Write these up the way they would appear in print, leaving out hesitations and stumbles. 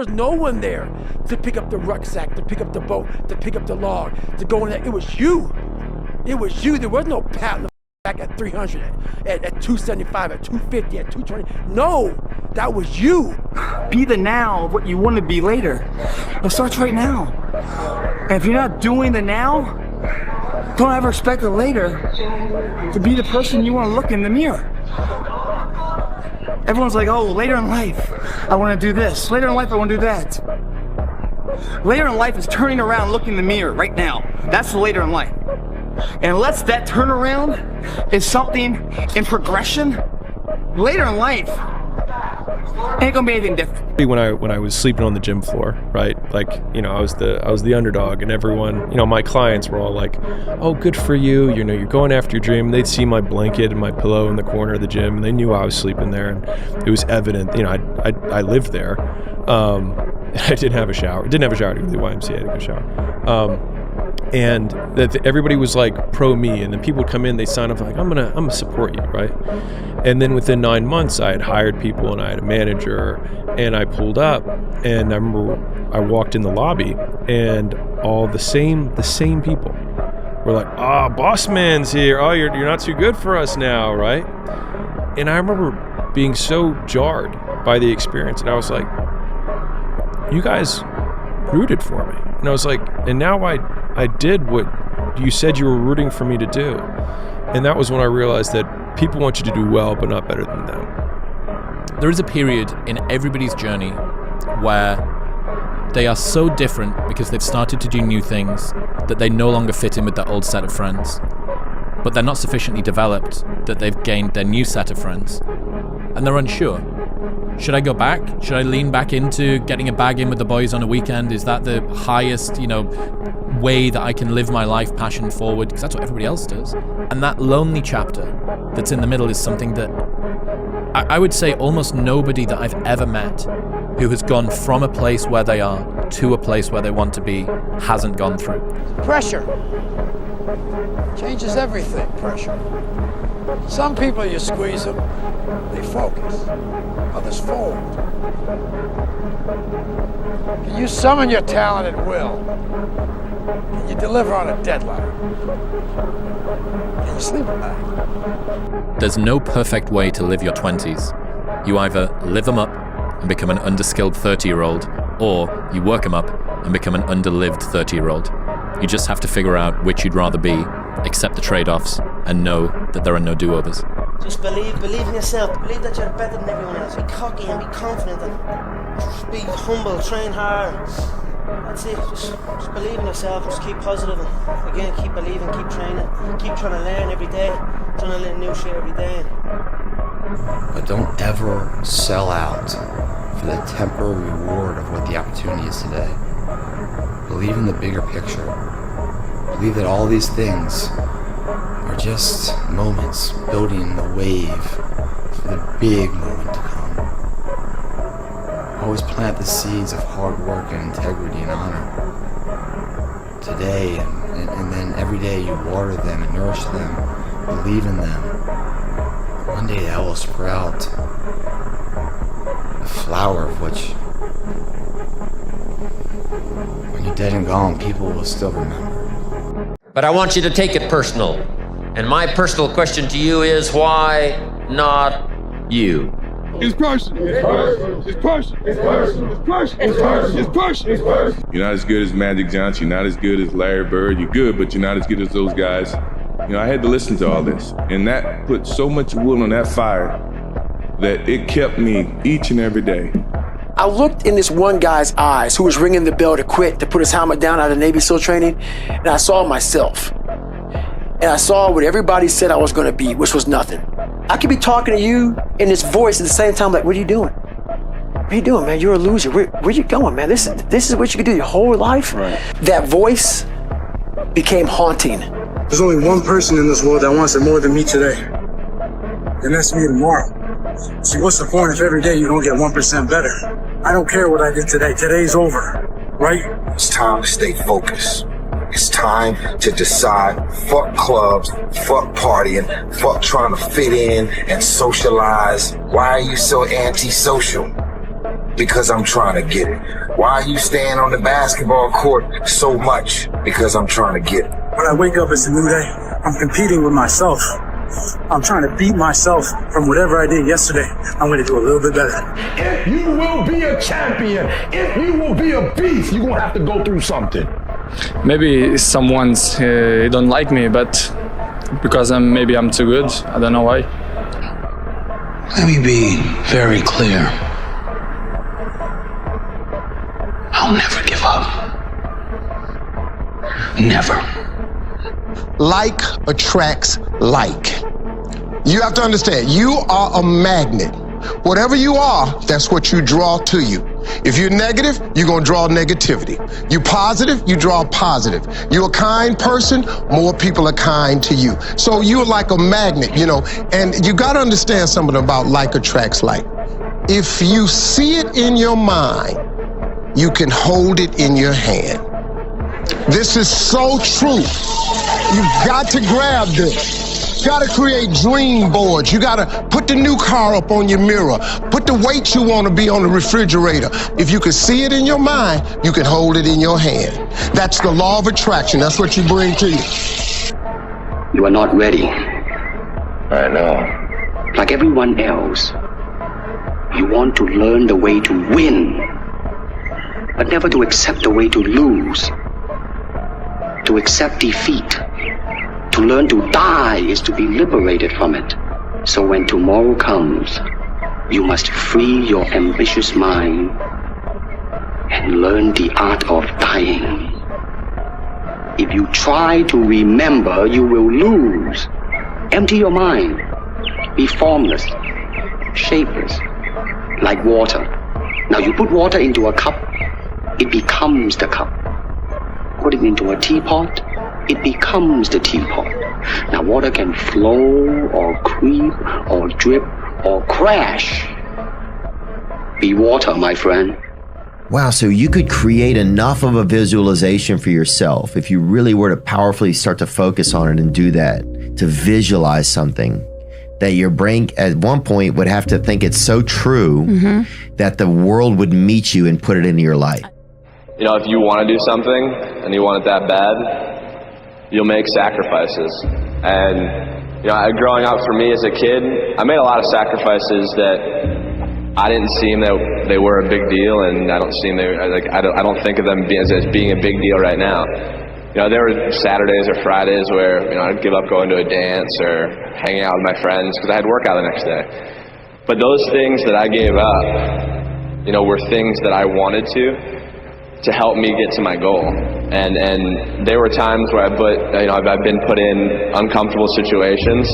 was no one there to pick up the rucksack, to pick up the boat, to pick up the log, to go in there. It was you. It was you. There was no pat in the back at 300, at 275, at 250, at 220. No, that was you. Be the now of what you want to be later. It starts right now. And if you're not doing the now, don't ever expect the later to be the person you want to look in the mirror. Everyone's like, oh, later in life, I want to do this. Later in life, I want to do that. Later in life is turning around, looking in the mirror right now. That's the later in life. And unless that turnaround is something in progression, later in life ain't gonna be anything different. When I was sleeping on the gym floor, right? Like, you know, I was the underdog, and everyone, you know, my clients were all like, "Oh, good for you. You know, you're going after your dream." They'd see my blanket and my pillow in the corner of the gym, and they knew I was sleeping there, and it was evident. You know, I lived there. I didn't have a shower. Didn't have a shower to go to the YMCA to go shower. And that everybody was like pro me, and then people would come in, they sign up like, I'm gonna support you, right? And then within 9 months, I had hired people and I had a manager, and I pulled up, and I remember I walked in the lobby, and all the same people were like, "Oh, boss man's here. Oh, you're not too good for us now, right?" And I remember being so jarred by the experience, and I was like, "You guys rooted for me," and I was like, and now I did what you said you were rooting for me to do. And that was when I realized that people want you to do well, but not better than them. There is a period in everybody's journey where they are so different because they've started to do new things that they no longer fit in with their old set of friends. But they're not sufficiently developed that they've gained their new set of friends. And they're unsure. Should I go back? Should I lean back into getting a bag in with the boys on a weekend? Is that the highest, way that I can live my life passion forward? Because that's what everybody else does. And that lonely chapter that's in the middle is something that I would say almost nobody that I've ever met who has gone from a place where they are to a place where they want to be hasn't gone through. Pressure changes everything, pressure. Some people, you squeeze them, they focus. Others fold. Can you summon your talent at will? Can you deliver on a deadline? Can you sleep at night? There's no perfect way to live your 20s. You either live them up and become an underskilled 30-year-old, or you work them up and become an underlived 30-year-old. You just have to figure out which you'd rather be, accept the trade-offs, and know that there are no do-overs. Just believe in yourself. Believe that you're better than everyone else. Be cocky and be confident and just be humble, train hard. That's it. Just believe in yourself. Just keep positive and again, keep believing, keep training, keep trying to learn every day, trying to learn new shit every day. But don't ever sell out for the temporary reward of what the opportunity is today. Believe in the bigger picture. Believe that all these things are just moments building the wave for the big moment to come. Always plant the seeds of hard work and integrity and honor today, and then every day you water them and nourish them, believe in them. One day that will sprout a flower of which, when you're dead and gone, people will still remember. But I want you to take it personal. And my personal question to you is, why not you? It's personal. It's personal. It's personal. It's personal. It's personal. It's personal. It's personal. It's personal. You're not as good as Magic Johnson. You're not as good as Larry Bird. You're good, but you're not as good as those guys. I had to listen to all this. And that put so much wood on that fire that it kept me each and every day. I looked in this one guy's eyes who was ringing the bell to quit, to put his helmet down out of Navy SEAL training, and I saw myself. And I saw what everybody said I was gonna be, which was nothing. I could be talking to you in this voice at the same time, like, what are you doing? What are you doing, man? You're a loser. Where you going, man? This is what you could do your whole life? Right. That voice became haunting. There's only one person in this world that wants it more than me today. And that's me tomorrow. See, what's the point if every day you don't get 1% better? I don't care what I did today. Today's over, right? It's time to stay focused. It's time to decide, fuck clubs, fuck partying, fuck trying to fit in and socialize. Why are you so antisocial? Because I'm trying to get it. Why are you staying on the basketball court so much? Because I'm trying to get it. When I wake up, it's a new day. I'm competing with myself. I'm trying to beat myself from whatever I did yesterday. I'm going to do a little bit better. If you will be a champion, if you will be a beast, you're going to have to go through something. Maybe someone's don't like me, but because maybe I'm too good. I don't know why. Let me be very clear. I'll never give up. Never. Like attracts like. You have to understand, you are a magnet. Whatever you are, that's what you draw to you. If you're negative, you're gonna draw negativity. You're positive, you draw positive. You're a kind person, more people are kind to you. So you're like a magnet, you know, and you gotta understand something about like attracts like. If you see it in your mind, you can hold it in your hand. This is so true. You've got to grab this. You gotta create dream boards. You gotta put the new car up on your mirror. Put the weight you wanna be on the refrigerator. If you can see it in your mind, you can hold it in your hand. That's the law of attraction. That's what you bring to you. You are not ready. I know. Like everyone else, you want to learn the way to win, but never to accept the way to lose. To accept defeat. To learn to die is to be liberated from it. So when tomorrow comes, you must free your ambitious mind and learn the art of dying. If you try to remember, you will lose. Empty your mind. Be formless, shapeless, like water. Now you put water into a cup, it becomes the cup. Put it into a teapot, it becomes the teapot. Now water can flow or creep or drip or crash. Be water, my friend. Wow, so you could create enough of a visualization for yourself if you really were to powerfully start to focus on it and do that, to visualize something that your brain at one point would have to think it's so true that the world would meet you and put it into your life. You know, if you want to do something and you want it that bad, you'll make sacrifices. And, you know, growing up for me as a kid, I made a lot of sacrifices that I didn't seem that they were a big deal, and I don't think of them as being a big deal right now. You know, there were Saturdays or Fridays where, you know, I'd give up going to a dance or hanging out with my friends because I had work out the next day. But those things that I gave up, you know, were things that I wanted to help me get to my goal. And there were times where I've been put in uncomfortable situations,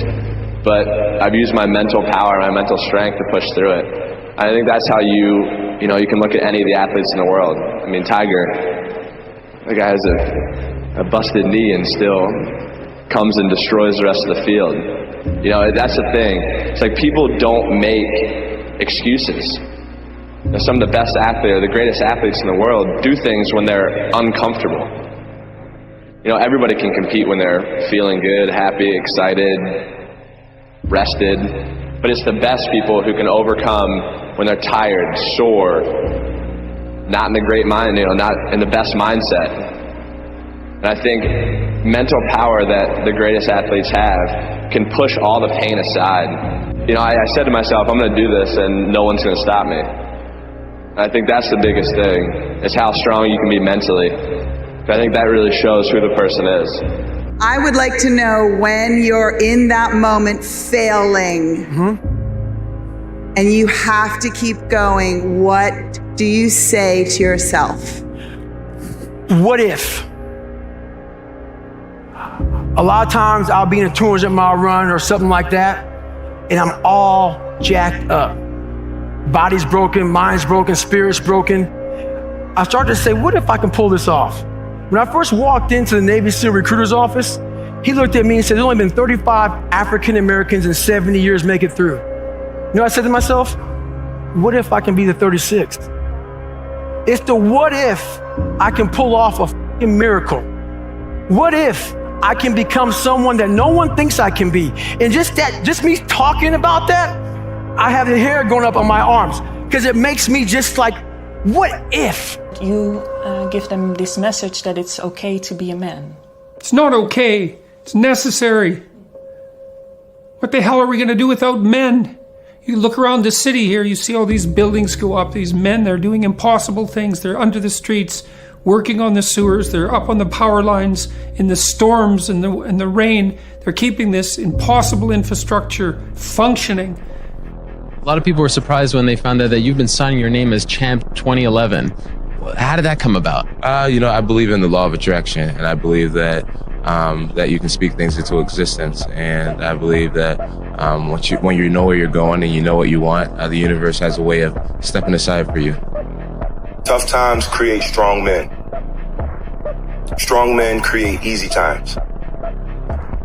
but I've used my mental power, my mental strength to push through it. I think that's how you can look at any of the athletes in the world. I mean, Tiger, the guy has a busted knee and still comes and destroys the rest of the field. You know, that's the thing. It's like people don't make excuses. Some of the best athletes, or the greatest athletes in the world, do things when they're uncomfortable. You know, everybody can compete when they're feeling good, happy, excited, rested. But it's the best people who can overcome when they're tired, sore, not in the great mind, you know, not in the best mindset. And I think mental power that the greatest athletes have can push all the pain aside. You know, I said to myself, I'm going to do this and no one's going to stop me. I think that's the biggest thing, is how strong you can be mentally. I think that really shows who the person is. I would like to know, when you're in that moment failing and you have to keep going, what do you say to yourself? What if? A lot of times I'll be in a 200-mile run or something like that, and I'm all jacked up. Body's broken, mind's broken, spirit's broken. I started to say, what if I can pull this off? When I first walked into the Navy SEAL recruiter's office, he looked at me and said, there's only been 35 African Americans in 70 years make it through. You know what I said to myself? What if I can be the 36th? It's the what if I can pull off a fucking miracle. What if I can become someone that no one thinks I can be? And just me talking about that, I have the hair going up on my arms. because it makes me just like, what if? You give them this message that it's okay to be a man. It's not okay. It's necessary. What the hell are we going to do without men? You look around the city here, you see all these buildings go up. These men, they're doing impossible things. They're under the streets, working on the sewers. They're up on the power lines in the storms and the rain. They're keeping this impossible infrastructure functioning. A lot of people were surprised when they found out that you've been signing your name as Champ 2011. How did that come about? I believe in the law of attraction, and I believe that that you can speak things into existence. And I believe that when you know where you're going and you know what you want, the universe has a way of stepping aside for you. Tough times create strong men. Strong men create easy times.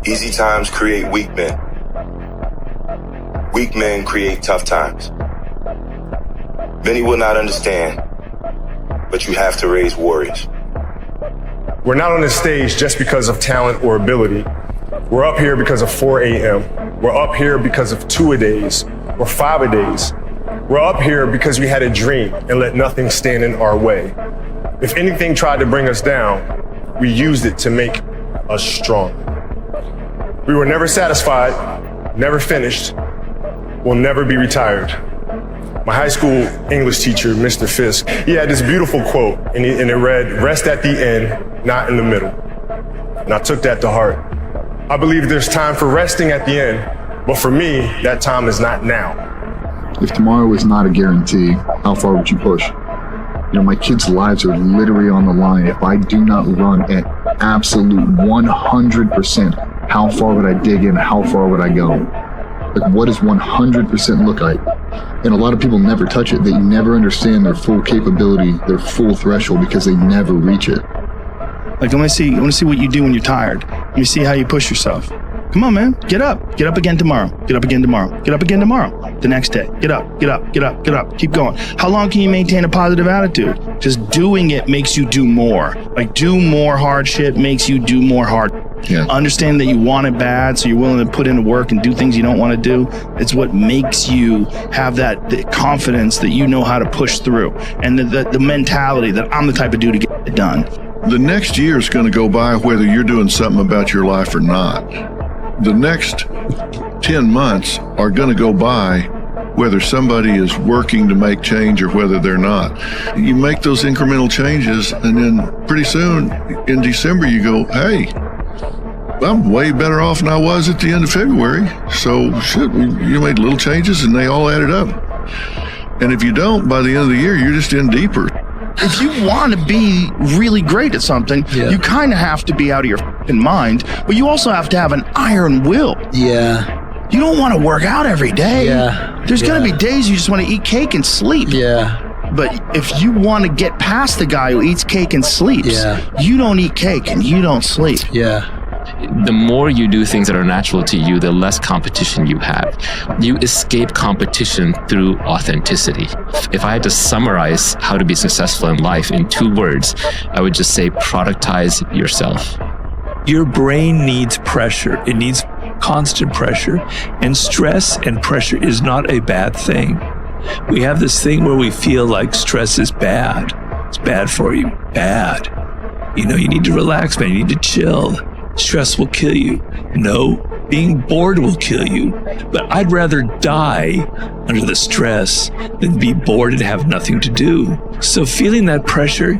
Easy times create weak men. Weak men create tough times. Many will not understand, but you have to raise warriors. We're not on this stage just because of talent or ability. We're up here because of 4 a.m. We're up here because of 2-a-days or 5-a-days. We're up here because we had a dream and let nothing stand in our way. If anything tried to bring us down, we used it to make us strong. We were never satisfied, never finished, will never be retired. My high school English teacher, Mr. Fisk, he had this beautiful quote, and it read, "Rest at the end, not in the middle." And I took that to heart. I believe there's time for resting at the end, but for me, that time is not now. If tomorrow is not a guarantee, how far would you push? My kids' lives are literally on the line. If I do not run at absolute 100%, how far would I dig in? How far would I go? Like, what does 100% look like? And a lot of people never touch it. They never understand their full capability, their full threshold, because they never reach it. Like, I want to see what you do when you're tired. Let me see how you push yourself. Come on, man. Get up. Get up again tomorrow. Get up again tomorrow. Get up again tomorrow. The next day. Get up. Get up. Get up. Get up. Keep going. How long can you maintain a positive attitude? Just doing it makes you do more. Like, do more hard shit makes you do more hard. Yeah. Understand that you want it bad, so you're willing to put in work and do things you don't want to do. It's what makes you have the confidence that you know how to push through, and the mentality that I'm the type of dude to get it done. The next year is going to go by whether you're doing something about your life or not. The next 10 months are going to go by whether somebody is working to make change or whether they're not. You make those incremental changes, and then pretty soon in December you go, hey, I'm way better off than I was at the end of February. So shit, you made little changes and they all added up. And if you don't, by the end of the year, you're just in deeper. If you want to be really great at something, you kind of have to be out of your f***ing mind, but you also have to have an iron will. Yeah. You don't want to work out every day. Yeah. There's going to be days you just want to eat cake and sleep. Yeah. But if you want to get past the guy who eats cake and sleeps, you don't eat cake and you don't sleep. Yeah. The more you do things that are natural to you, the less competition you have. You escape competition through authenticity. If I had to summarize how to be successful in life in 2 words, I would just say productize yourself. Your brain needs pressure. It needs constant pressure. And stress and pressure is not a bad thing. We have this thing where we feel like stress is bad. It's bad for you. Bad. You need to relax, man. You need to chill. Stress will kill you. No, being bored will kill you. But I'd rather die under the stress than be bored and have nothing to do. So feeling that pressure,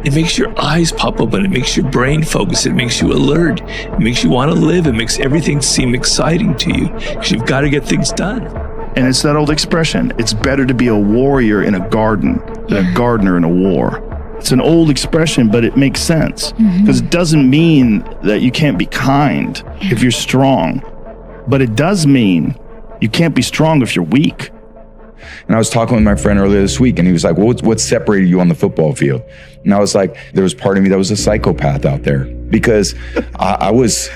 it makes your eyes pop open. It makes your brain focus. It makes you alert. It makes you want to live. It makes everything seem exciting to you because you've got to get things done. And it's that old expression, it's better to be a warrior in a garden than a gardener in a war. It's an old expression, but it makes sense because it doesn't mean that you can't be kind if you're strong, but it does mean you can't be strong if you're weak. And I was talking with my friend earlier this week, and he was like, well, what separated you on the football field? And I was like, there was part of me that was a psychopath out there because I was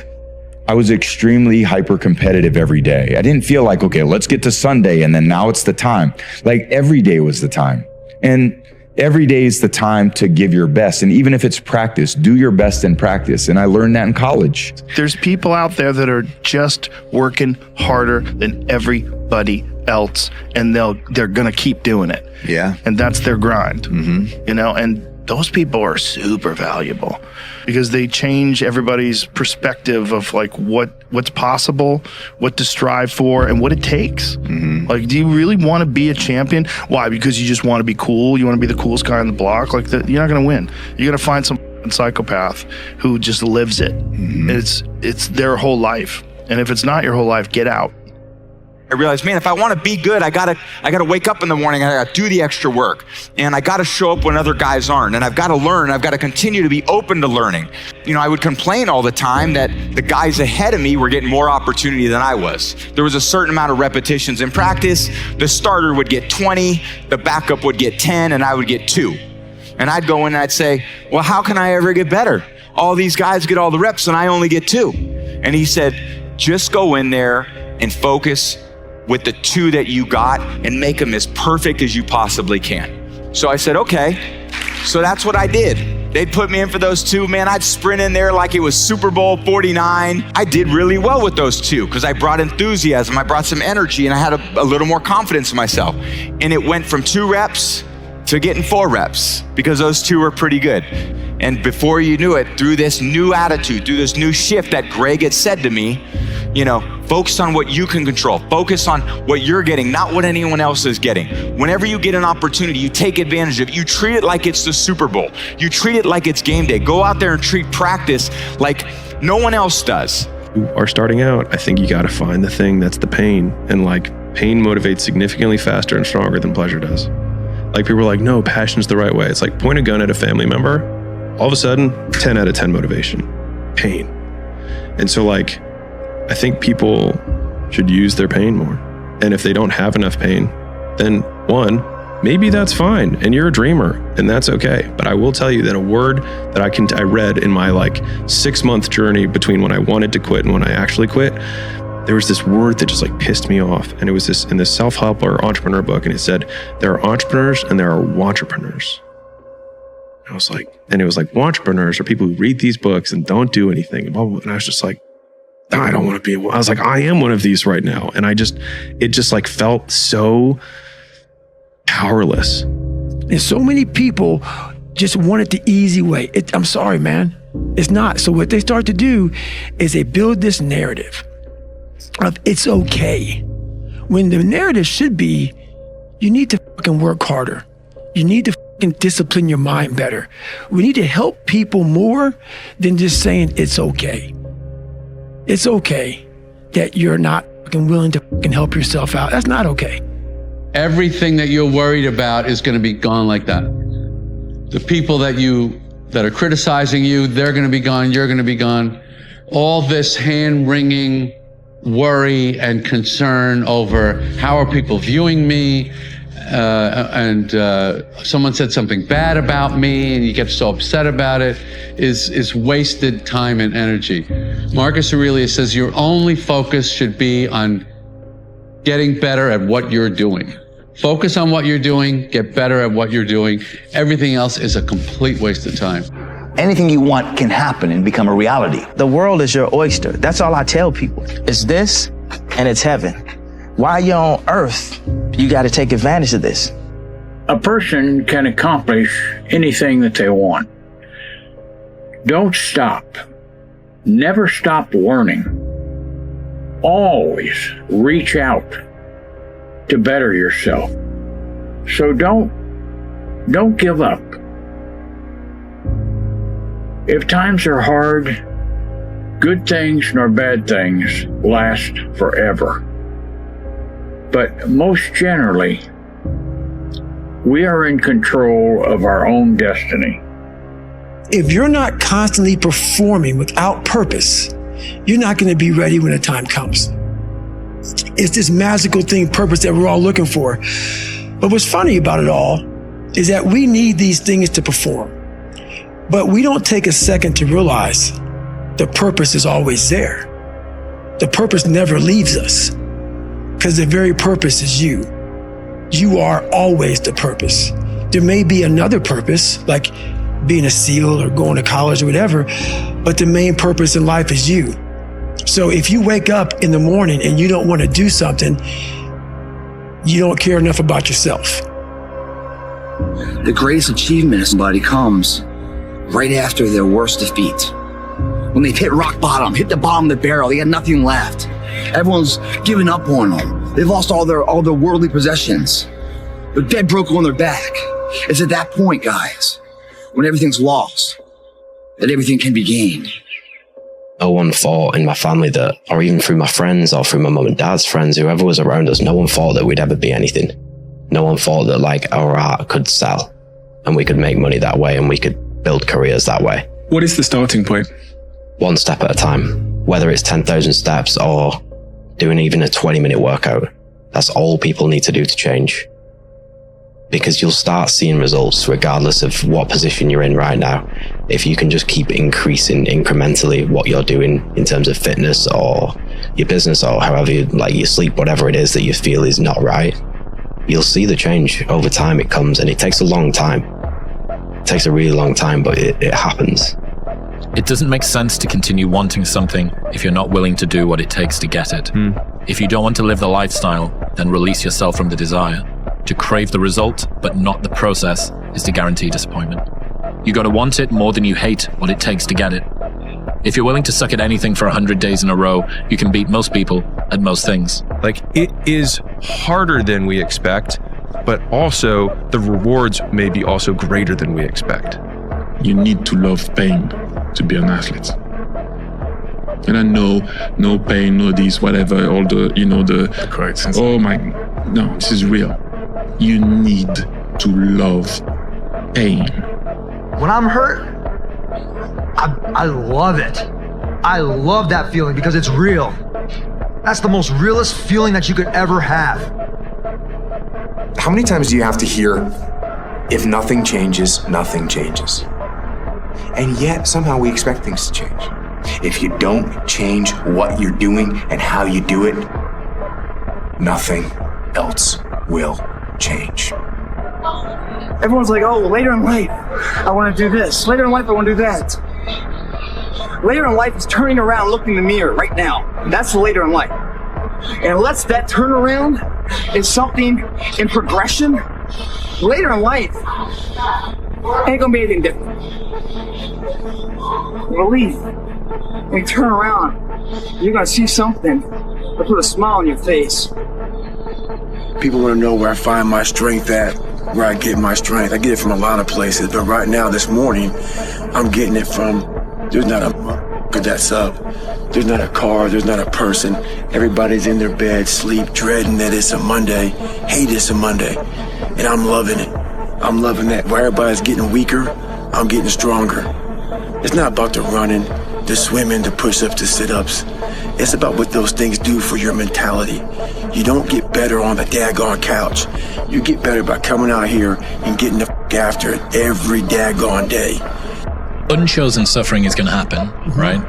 extremely hyper competitive every day. I didn't feel like, okay, let's get to Sunday and then now it's the time. Like every day was the time. And every day is the time to give your best. And even if it's practice, do your best in practice. And I learned that in college. There's people out there that are just working harder than everybody else, and they're gonna keep doing it. Yeah. And that's their grind. You know, and those people are super valuable because they change everybody's perspective of like what's possible, what to strive for, and what it takes. Like, do you really want to be a champion? Why? Because you just want to be cool? You want to be the coolest guy on the block? Like, you're not going to win. You're going to find some psychopath who just lives it. And it's their whole life. And if it's not your whole life, get out. I realized, man, if I want to be good, I gotta wake up in the morning and I gotta do the extra work. And I gotta show up when other guys aren't. And I've gotta learn, I've gotta continue to be open to learning. You know, I would complain all the time that the guys ahead of me were getting more opportunity than I was. There was a certain amount of repetitions in practice. The starter would get 20, the backup would get 10, and I would get 2. And I'd go in and I'd say, well, how can I ever get better? All these guys get all the reps and I only get 2. And he said, just go in there and focus with the 2 that you got and make them as perfect as you possibly can. So I said, okay. So that's what I did. They'd put me in for those 2, man. I'd sprint in there like it was Super Bowl 49. I did really well with those 2 because I brought enthusiasm, I brought some energy, and I had a little more confidence in myself. And it went from 2 reps to getting 4 reps because those 2 were pretty good. And before you knew it, through this new attitude, through this new shift that Greg had said to me, you know, focus on what you can control. Focus on what you're getting, not what anyone else is getting. Whenever you get an opportunity, you take advantage of it. You treat it like it's the Super Bowl. You treat it like it's game day. Go out there and treat practice like no one else does. You are starting out, I think you got to find the thing that's the pain. And like, pain motivates significantly faster and stronger than pleasure does. Like, people are like, no, passion's the right way. It's like, point a gun at a family member. All of a sudden, 10 out of 10 motivation, pain. And so like, I think people should use their pain more. And if they don't have enough pain, then 1, maybe that's fine. And you're a dreamer and that's okay. But I will tell you that a word that I read in my like 6-month journey between when I wanted to quit and when I actually quit, there was this word that just like pissed me off. And it was this in this self-help or entrepreneur book. And it said, there are entrepreneurs and there are wantrepreneurs. I was like, and it was like, wantrepreneurs are people who read these books and don't do anything. And I was just like, I don't want to be. I was like, I am one of these right now. And it just like felt so powerless. And so many people just wanted the easy way. I'm sorry, man. It's not. So what they start to do is they build this narrative of it's okay. When the narrative should be, you need to fucking work harder. You need to fucking discipline your mind better. We need to help people more than just saying it's okay. It's okay that you're not fucking willing to fucking help yourself out. That's not okay. Everything that you're worried about is going to be gone like that. The people that are criticizing you, they're going to be gone, you're going to be gone. All this hand-wringing worry and concern over how are people viewing me, and someone said something bad about me and you get so upset about it is wasted time and energy. Marcus Aurelius says your only focus should be on getting better at what you're doing. Focus on what you're doing, get better at what you're doing. Everything else is a complete waste of time. Anything you want can happen and become a reality. The world is your oyster. That's all I tell people. It's this and it's heaven. While you're on earth, you got to take advantage of this. A person can accomplish anything that they want. Don't stop. Never stop learning. Always reach out to better yourself. So don't give up. If times are hard, good things nor bad things last forever. But most generally, we are in control of our own destiny. If you're not constantly performing without purpose, you're not going to be ready when the time comes. It's this magical thing, purpose, that we're all looking for. But what's funny about it all is that we need these things to perform. But we don't take a second to realize the purpose is always there. The purpose never leaves us because the very purpose is you. You are always the purpose. There may be another purpose, like being a SEAL or going to college or whatever, but the main purpose in life is you. So if you wake up in the morning and you don't want to do something, you don't care enough about yourself. The greatest achievement of somebody comes right after their worst defeat. When they've hit rock bottom, hit the bottom of the barrel, they got nothing left. Everyone's given up on them. They've lost all their worldly possessions. They're dead broke on their back. It's at that point, guys, when everything's lost, that everything can be gained. No one thought in my family that, or even through my friends or through my mum and dad's friends, whoever was around us, no one thought that we'd ever be anything. No one thought that like our art could sell and we could make money that way and we could build careers that way. What is the starting point? One step at a time, whether it's 10,000 steps or doing even a 20-minute workout. That's all people need to do to change. Because you'll start seeing results regardless of what position you're in right now. If you can just keep increasing incrementally what you're doing in terms of fitness or your business or however you like your sleep, whatever it is that you feel is not right, you'll see the change over time. It comes, and it takes a long time. It takes a really long time, but it happens. It doesn't make sense to continue wanting something if you're not willing to do what it takes to get it. If you don't want to live the lifestyle, then release yourself from the desire. To crave the result, but not the process, is to guarantee disappointment. You gotta want it more than you hate what it takes to get it. If you're willing to suck at anything for 100 days in a row, you can beat most people at most things. Like, it is harder than we expect, but also the rewards may be also greater than we expect. You need to love pain to be an athlete. And I know, no pain, no this, whatever, all the, oh my, no, this is real. You need to love pain. When I'm hurt, I love it. I love that feeling because it's real. That's the most realest feeling that you could ever have. How many times do you have to hear, if nothing changes, nothing changes? And yet, somehow we expect things to change. If you don't change what you're doing and how you do it, nothing else will change. Everyone's like, oh, later in life, I want to do this. Later in life, I want to do that. Later in life is turning around, looking in the mirror right now. That's later in life. And unless that turnaround is something in progression, later in life ain't gonna be anything different. Relief. When you turn around, you're gonna see something that put a smile on your face. People want to know where I find my strength at, where I get my strength. I get it from a lot of places, but right now, this morning, I'm getting it from, there's not a motherfucker that's up. There's not a car, there's not a person. Everybody's in their bed, sleep, dreading that it's a Monday, hate it's a Monday. And I'm loving it. I'm loving that. Where everybody's getting weaker, I'm getting stronger. It's not about the running, the swimming, the push-ups, the sit-ups. It's about what those things do for your mentality. You don't get better on the daggone couch. You get better by coming out here and getting the f*** after it every daggone day. Unchosen suffering is going to happen, right?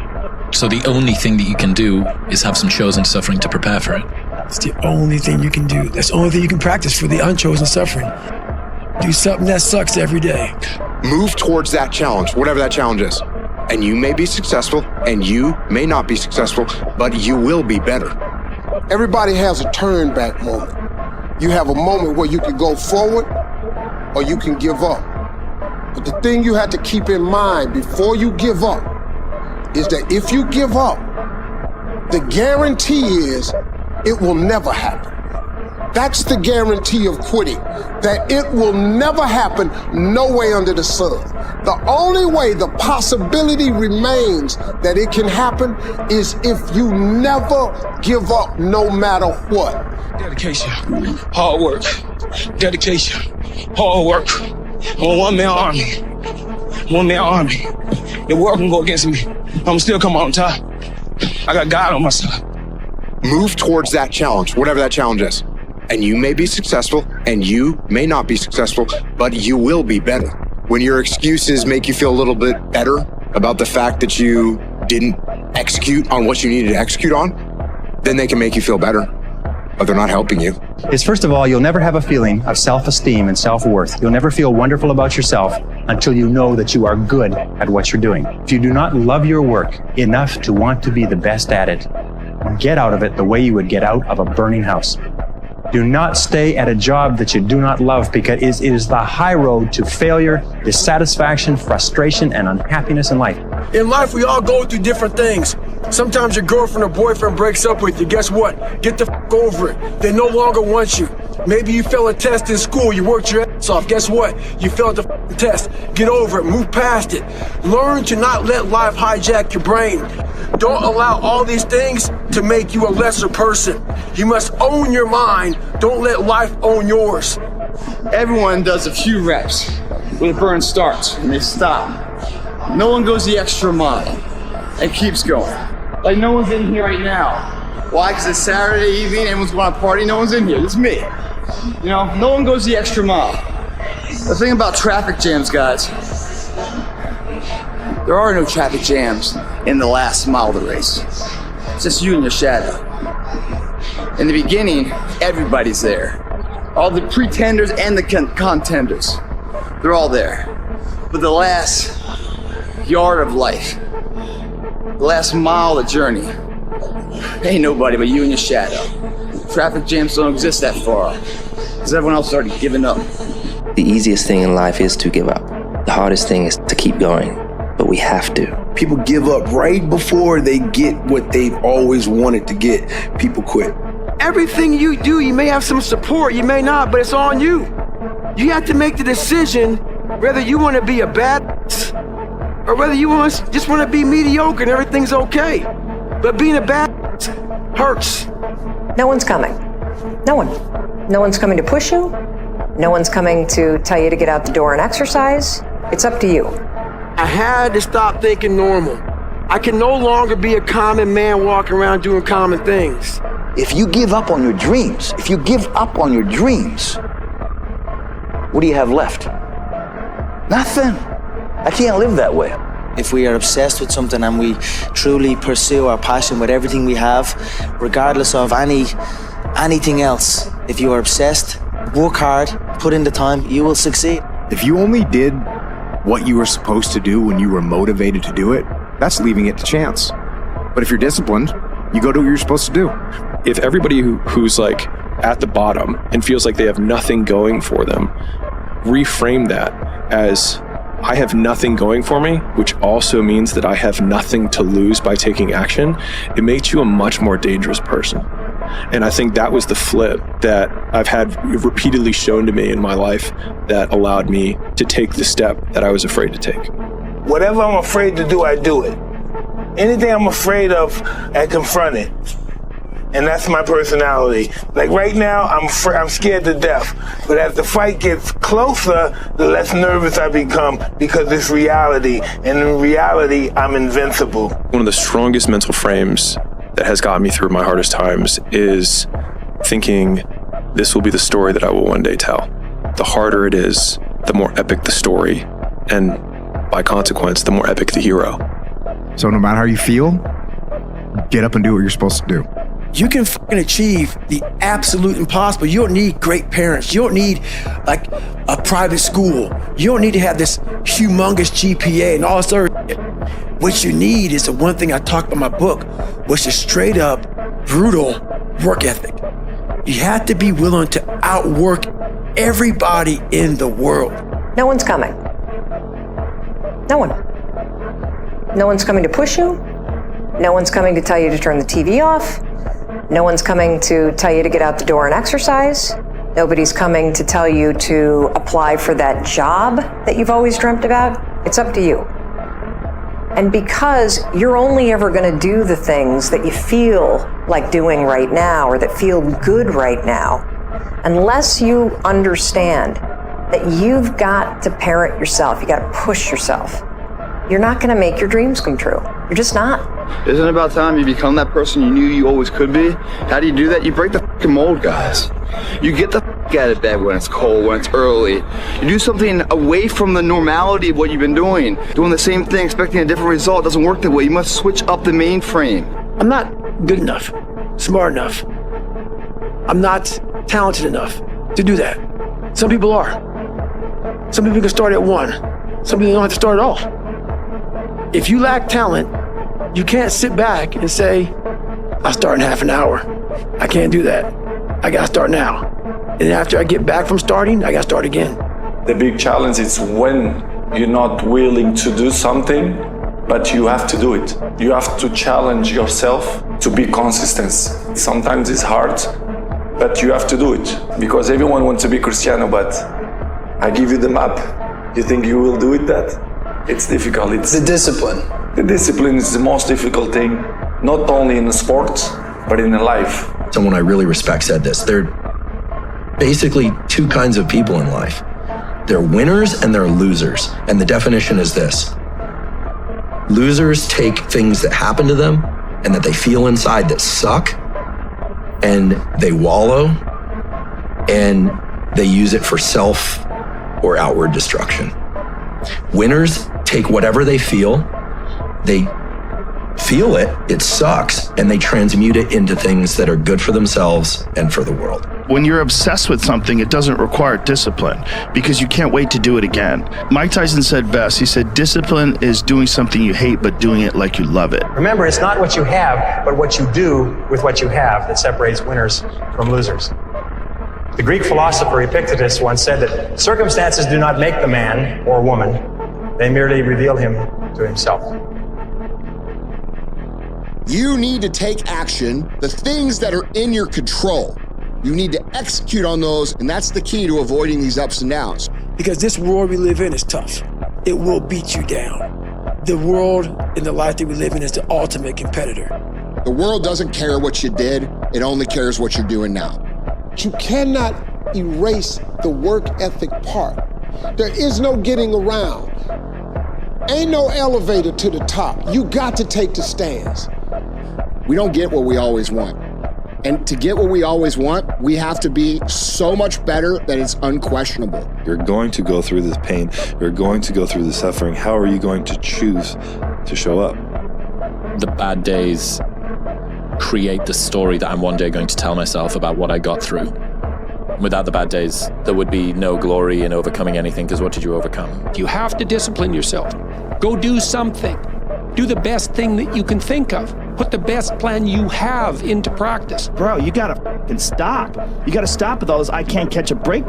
So the only thing that you can do is have some chosen suffering to prepare for it. It's the only thing you can do. That's the only thing you can practice for the unchosen suffering. Do something that sucks every day. Move towards that challenge, whatever that challenge is. And you may be successful, and you may not be successful, but you will be better. Everybody has a turn back moment. You have a moment where you can go forward or you can give up. But the thing you have to keep in mind before you give up is that if you give up, the guarantee is it will never happen. That's the guarantee of quitting, that it will never happen, no way under the sun. The only way the possibility remains that it can happen is if you never give up, no matter what. Dedication, hard work, dedication, hard work. I'm a one-man army. One-man army. The world can go against me. I'm still come on top. I got God on my side. Move towards that challenge, whatever that challenge is. And you may be successful, and you may not be successful, but you will be better. When your excuses make you feel a little bit better about the fact that you didn't execute on what you needed to execute on, then they can make you feel better, but they're not helping you. Is first of all, you'll never have a feeling of self-esteem and self-worth. You'll never feel wonderful about yourself until you know that you are good at what you're doing. If you do not love your work enough to want to be the best at it, get out of it the way you would get out of a burning house. Do not stay at a job that you do not love, because it is the high road to failure, dissatisfaction, frustration, and unhappiness in life. In life, we all go through different things. Sometimes your girlfriend or boyfriend breaks up with you. Guess what? Get the f over it. They no longer want you. Maybe you failed a test in school. You worked your ass off. Guess what? You failed the test. Get over it. Move past it. Learn to not let life hijack your brain. Don't allow all these things to make you a lesser person. You must own your mind. Don't let life own yours. Everyone does a few reps where the burn starts and they stop. No one goes the extra mile and keeps going. Like no one's in here right now. Why? Because it's Saturday evening, everyone's going to party, no one's in here. It's me. You know, no one goes the extra mile. The thing about traffic jams, guys, there are no traffic jams in the last mile of the race. It's just you and your shadow. In the beginning, everybody's there. All the pretenders and the contenders, they're all there. But the last yard of life, the last mile of the journey, ain't nobody but you and your shadow. Traffic jams don't exist that far, because everyone else has already given up. The easiest thing in life is to give up. The hardest thing is to keep going, but we have to. People give up right before they get what they've always wanted to get. People quit. Everything you do, you may have some support, you may not, but it's on you. You have to make the decision whether you want to be a bad or whether you just want to be mediocre and everything's okay. But being a bad hurts. No one's coming. No one. No one's coming to push you. No one's coming to tell you to get out the door and exercise. It's up to you. I had to stop thinking normal. I can no longer be a common man walking around doing common things. If you give up on your dreams, what do you have left? Nothing. I can't live that way. If we are obsessed with something and we truly pursue our passion with everything we have, regardless of anything else, if you are obsessed, work hard, put in the time, you will succeed. If you only did what you were supposed to do when you were motivated to do it, that's leaving it to chance. But if you're disciplined, you go do what you're supposed to do. If everybody who's like at the bottom and feels like they have nothing going for them, reframe that as I have nothing going for me, which also means that I have nothing to lose by taking action, it makes you a much more dangerous person. And I think that was the flip that I've had repeatedly shown to me in my life that allowed me to take the step that I was afraid to take. Whatever I'm afraid to do, I do it. Anything I'm afraid of, I confront it. And that's my personality. Like right now, I'm scared to death. But as the fight gets closer, the less nervous I become because it's reality. And in reality, I'm invincible. One of the strongest mental frames that has gotten me through my hardest times is thinking this will be the story that I will one day tell. The harder it is, the more epic the story. And by consequence, the more epic the hero. So no matter how you feel, get up and do what you're supposed to do. You can fucking achieve the absolute impossible. You don't need great parents. You don't need like a private school. You don't need to have this humongous GPA and all this other shit. What you need is the one thing I talk about in my book, which is straight up brutal work ethic. You have to be willing to outwork everybody in the world. No one's coming. No one. No one's coming to push you. No one's coming to tell you to turn the TV off. No one's coming to tell you to get out the door and exercise. Nobody's coming to tell you to apply for that job that you've always dreamt about. It's up to you. And because you're only ever going to do the things that you feel like doing right now or that feel good right now, unless you understand that you've got to parent yourself, you got to push yourself, you're not going to make your dreams come true. You're just not. Isn't it about time you become that person you knew you always could be? How do you do that? You break the fucking mold, guys. You get the fuck out of bed when it's cold, when it's early. You do something away from the normality of what you've been doing. Doing the same thing, expecting a different result doesn't work that way. You must switch up the mainframe. I'm not good enough, smart enough. I'm not talented enough to do that. Some people are. Some people can start at 1. Some people don't have to start at all. If you lack talent, you can't sit back and say, I'll start in half an hour. I can't do that. I gotta start now. And after I get back from starting, I gotta start again. The big challenge is when you're not willing to do something, but you have to do it. You have to challenge yourself to be consistent. Sometimes it's hard, but you have to do it. Because everyone wants to be Cristiano, but I give you the map. You think you will do it that? It's difficult. It's the discipline. The discipline is the most difficult thing, not only in the sports, but in the life. Someone I really respect said this. There are basically two kinds of people in life. They're winners and they're losers. And the definition is this. Losers take things that happen to them and that they feel inside that suck, and they wallow, and they use it for self or outward destruction. Winners take whatever they feel it, it sucks, and they transmute it into things that are good for themselves and for the world. When you're obsessed with something, it doesn't require discipline because you can't wait to do it again. Mike Tyson said best, he said, discipline is doing something you hate, but doing it like you love it. Remember, it's not what you have, but what you do with what you have that separates winners from losers. The Greek philosopher Epictetus once said that circumstances do not make the man or woman, they merely reveal him to himself. You need to take action, the things that are in your control. You need to execute on those, and that's the key to avoiding these ups and downs. Because this world we live in is tough. It will beat you down. The world and the life that we live in is the ultimate competitor. The world doesn't care what you did, it only cares what you're doing now. You cannot erase the work ethic part. There is no getting around. Ain't no elevator to the top. You got to take the stands. We don't get what we always want. And to get what we always want, we have to be so much better that it's unquestionable. You're going to go through this pain. You're going to go through the suffering. How are you going to choose to show up? The bad days create the story that I'm one day going to tell myself about what I got through. Without the bad days, there would be no glory in overcoming anything, because what did you overcome? You have to discipline yourself. Go do something. Do the best thing that you can think of. Put the best plan you have into practice. Bro, you gotta fucking stop. You gotta stop with all this I can't catch a break.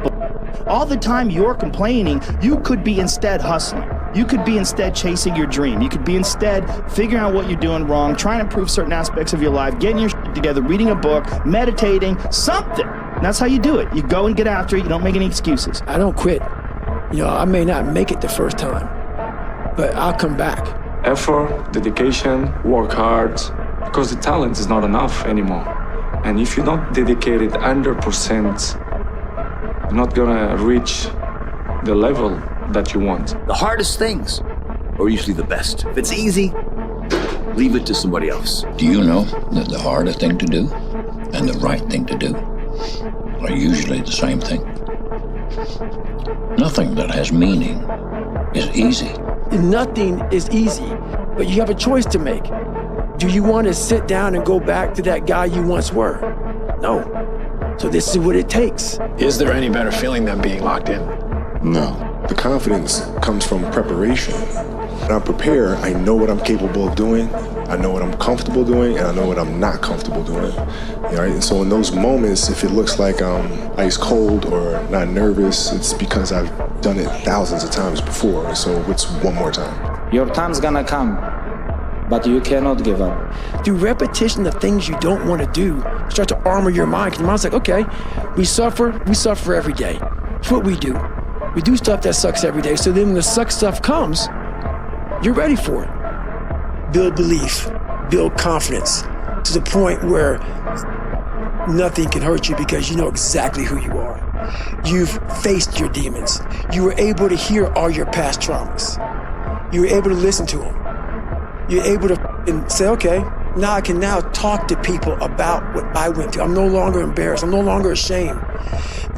All the time you're complaining, you could be instead hustling. You could be instead chasing your dream. You could be instead figuring out what you're doing wrong, trying to improve certain aspects of your life, getting your shit together, reading a book, meditating, something. And that's how you do it. You go and get after it. You don't make any excuses. I don't quit. You know, I may not make it the first time, but I'll come back. Effort, dedication, work hard, because the talent is not enough anymore. And if you're not dedicated 100%, you're not gonna reach the level that you want. The hardest things are usually the best. If it's easy, leave it to somebody else. Do you know that the harder thing to do and the right thing to do are usually the same thing? Nothing that has meaning is easy. Nothing is easy, but you have a choice to make. Do you want to sit down and go back to that guy you once were? No. So this is what it takes. Is there any better feeling than being locked in? No. The confidence comes from preparation. When I'm prepared, I know what I'm capable of doing, I know what I'm comfortable doing, and I know what I'm not comfortable doing. Right? And so in those moments, if it looks like I'm ice cold or not nervous, it's because I've done it thousands of times before. So it's one more time. Your time's gonna come, but you cannot give up. Through repetition of things you don't want to do, start to armor your mind. Because your mind's like, okay, we suffer every day. It's what we do. We do stuff that sucks every day. So then when the suck stuff comes, you're ready for it. Build belief, build confidence to the point where nothing can hurt you because you know exactly who you are. You've faced your demons. You were able to hear all your past traumas. You were able to listen to them. You're able to say, okay, now I can now talk to people about what I went through. I'm no longer embarrassed. I'm no longer ashamed.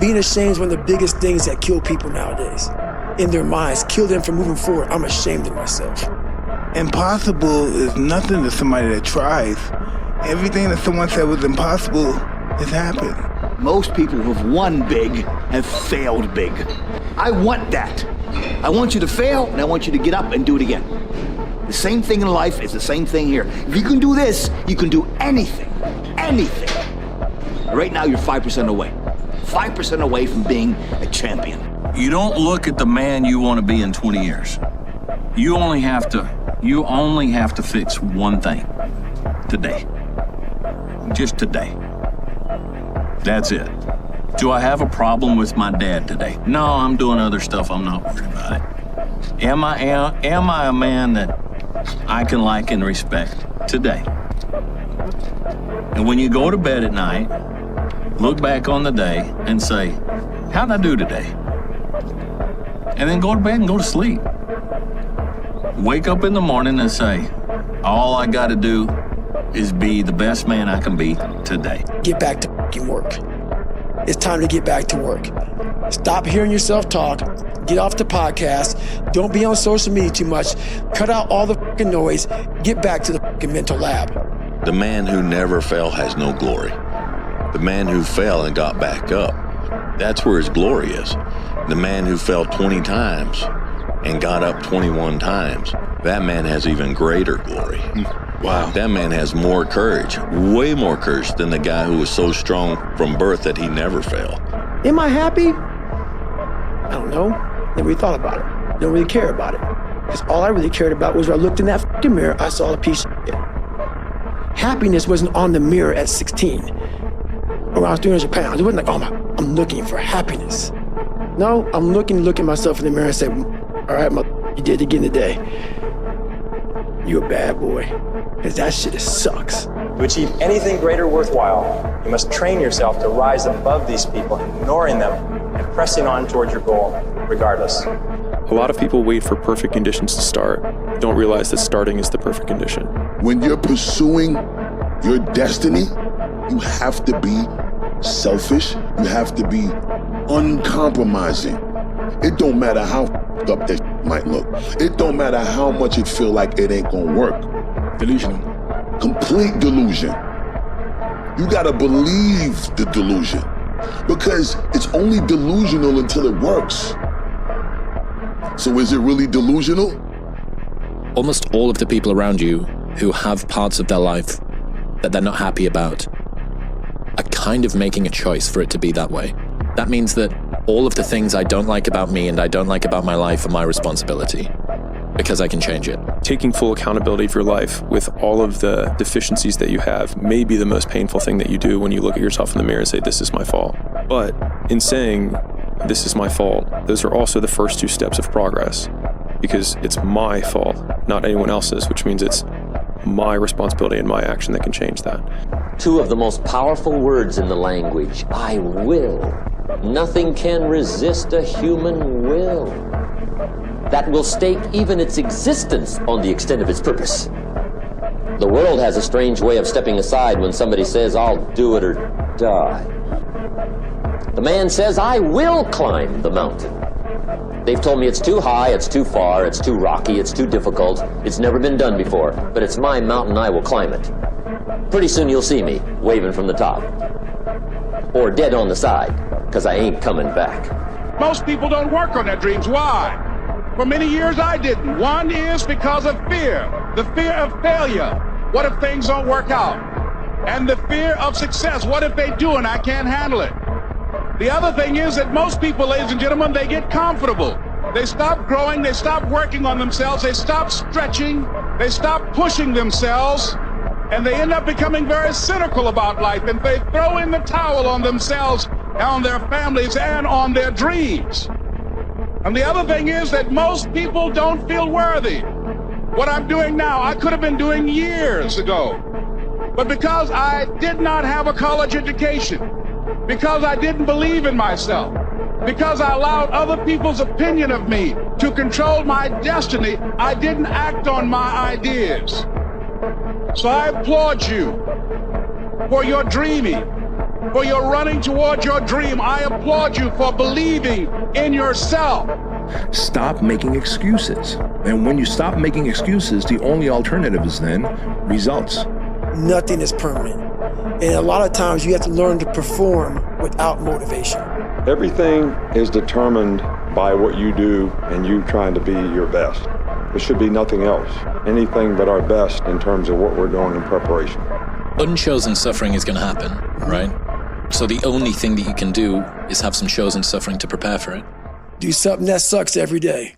Being ashamed is one of the biggest things that kill people nowadays. In their minds, kill them from moving forward. I'm ashamed of myself. Impossible is nothing to somebody that tries. Everything that someone said was impossible has happened. Most people who've won big have failed big. I want that. I want you to fail, and I want you to get up and do it again. The same thing in life is the same thing here. If you can do this, you can do anything. Anything. Right now, you're 5% away. 5% away from being a champion. You don't look at the man you want to be in 20 years. You only have to fix one thing. Today. Just today. That's it. Do I have a problem with my dad today? No, I'm doing other stuff. I'm not worried about it. Am I a man that I can like and respect today? And when you go to bed at night, look back on the day and say, how'd I do today? And then go to bed and go to sleep. Wake up in the morning and say, all I got to do is be the best man I can be today. Get back to fucking work. It's time to get back to work. Stop hearing yourself talk. Get off the podcast. Don't be on social media too much. Cut out all the fucking noise. Get back to the fucking mental lab. The man who never fell has no glory. The man who fell and got back up, that's where his glory is. The man who fell 20 times and got up 21 times, that man has even greater glory. Wow. That man has more courage, way more courage than the guy who was so strong from birth that he never failed. Am I happy? I don't know. Never really thought about it. Don't really care about it. Because all I really cared about was when I looked in that fucking mirror, I saw a piece of shit. Happiness wasn't on the mirror at 16. Or when I was 300 pounds. It wasn't like, oh, I'm looking for happiness. No, I'm looking at myself in the mirror and say, all right, you did it again today. You're a bad boy. Because that shit sucks. To achieve anything greater worthwhile, you must train yourself to rise above these people, ignoring them and pressing on towards your goal, regardless. A lot of people wait for perfect conditions to start, don't realize that starting is the perfect condition. When you're pursuing your destiny, you have to be selfish. You have to be uncompromising. It don't matter how up that might look. It don't matter how much it feel like it ain't gonna work. Delusional. Complete delusion. You gotta believe the delusion, because it's only delusional until it works. So is it really delusional? Almost all of the people around you who have parts of their life that they're not happy about are kind of making a choice for it to be that way. That means that all of the things I don't like about me and I don't like about my life are my responsibility, because I can change it. Taking full accountability for your life with all of the deficiencies that you have may be the most painful thing that you do when you look at yourself in the mirror and say, this is my fault. But in saying, this is my fault, those are also the first two steps of progress, because it's my fault, not anyone else's, which means it's my responsibility and my action that can change that. Two of the most powerful words in the language, I will. Nothing can resist a human will that will stake even its existence on the extent of its purpose. The world has a strange way of stepping aside when somebody says, I'll do it or die. The man says, I will climb the mountain. They've told me it's too high, it's too far, it's too rocky, it's too difficult, it's never been done before, but it's my mountain, I will climb it. Pretty soon you'll see me waving from the top. Or dead on the side, because I ain't coming back. Most people don't work on their dreams. Why? For many years I didn't. One is because of fear. The fear of failure. What if things don't work out? And the fear of success. What if they do and I can't handle it? The other thing is that most people, ladies and gentlemen, they get comfortable. They stop growing, they stop working on themselves, they stop stretching, they stop pushing themselves, and they end up becoming very cynical about life, and they throw in the towel on themselves, on their families, and on their dreams. And the other thing is that most people don't feel worthy. What I'm doing now, I could have been doing years ago. But because I did not have a college education, because I didn't believe in myself, because I allowed other people's opinion of me to control my destiny, I didn't act on my ideas. So I applaud you for your dreaming, for your running toward your dream. I applaud you for believing in yourself. Stop making excuses. And when you stop making excuses, the only alternative is then results. Nothing is permanent. And a lot of times you have to learn to perform without motivation. Everything is determined by what you do and you trying to be your best. There should be nothing else, anything but our best in terms of what we're doing in preparation. Unchosen suffering is going to happen, right? So the only thing that you can do is have some shows and suffering to prepare for it. Do something that sucks every day.